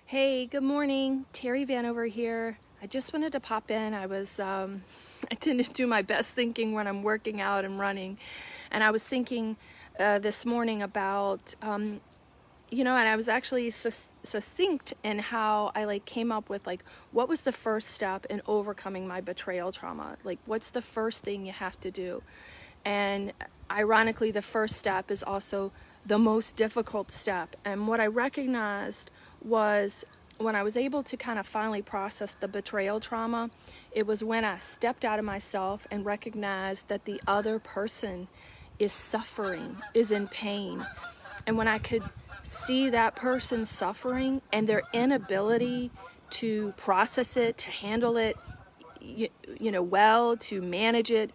Hey, good morning. Terry Vanover here. I just wanted to pop in. I tend to do my best thinking when I'm working out and running. And I was thinking this morning about, and I was actually succinct in how I came up with what was the first step in overcoming my betrayal trauma? What's the first thing you have to do? And ironically, the first step is also the most difficult step. And what I recognized was when I was able to kind of finally process the betrayal trauma, it was when I stepped out of myself and recognized that the other person is suffering, is in pain. And when I could see that person suffering and their inability to process it, to handle it, well, to manage it,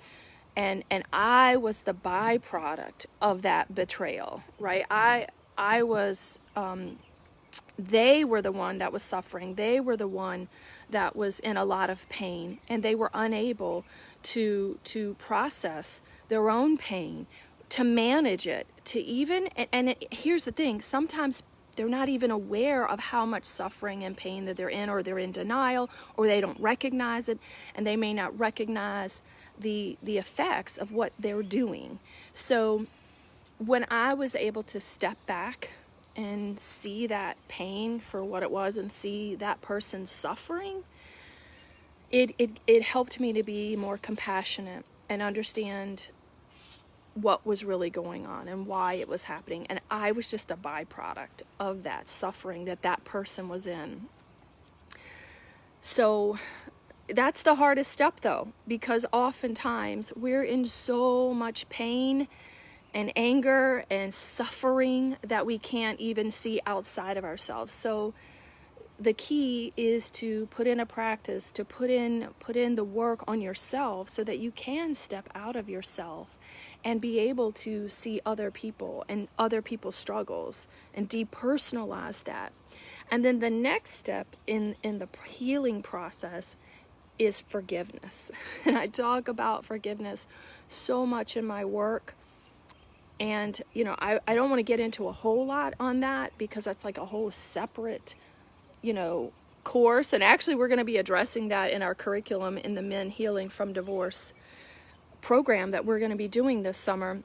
and I was the byproduct of that betrayal, right? I was, they were the one that was suffering. They were the one that was in a lot of pain, and they were unable to process their own pain, to manage it, to even, here's the thing, sometimes they're not even aware of how much suffering and pain that they're in, or they're in denial, or they don't recognize it, and they may not recognize the effects of what they're doing. So when I was able to step back and see that pain for what it was and see that person suffering, it helped me to be more compassionate and understand what was really going on and why it was happening. And I was just a byproduct of that suffering that person was in. So that's the hardest step, though, because oftentimes we're in so much pain and anger and suffering that we can't even see outside of ourselves. So the key is to put in a practice, to put in the work on yourself so that you can step out of yourself and be able to see other people and other people's struggles and depersonalize that. And then the next step in the healing process is forgiveness. And I talk about forgiveness so much in my work. And, I don't want to get into a whole lot on that because that's like a whole separate, course. And actually, we're going to be addressing that in our curriculum in the Men Healing from Divorce program that we're going to be doing this summer.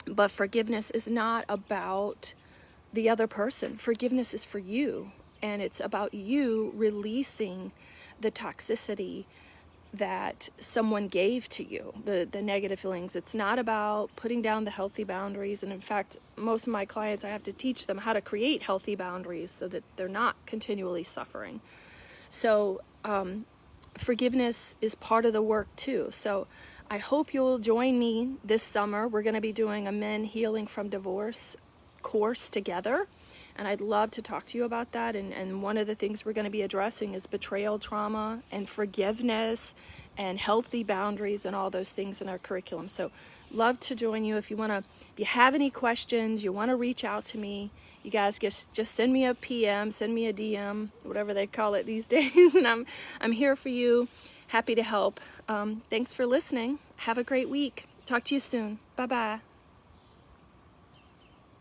But forgiveness is not about the other person. Forgiveness is for you. And it's about you releasing the toxicity that someone gave to you, the negative feelings. It's not about putting down the healthy boundaries. And in fact, most of my clients, I have to teach them how to create healthy boundaries so that they're not continually suffering. So forgiveness is part of the work too. So I hope you'll join me this summer. We're going to be doing a Men Healing from Divorce course together. And I'd love to talk to you about that. And one of the things we're going to be addressing is betrayal trauma and forgiveness and healthy boundaries and all those things in our curriculum. So love to join you. If you have any questions, you want to reach out to me, you guys just send me a PM, send me a DM, whatever they call it these days. And I'm here for you. Happy to help. Thanks for listening. Have a great week. Talk to you soon. Bye-bye.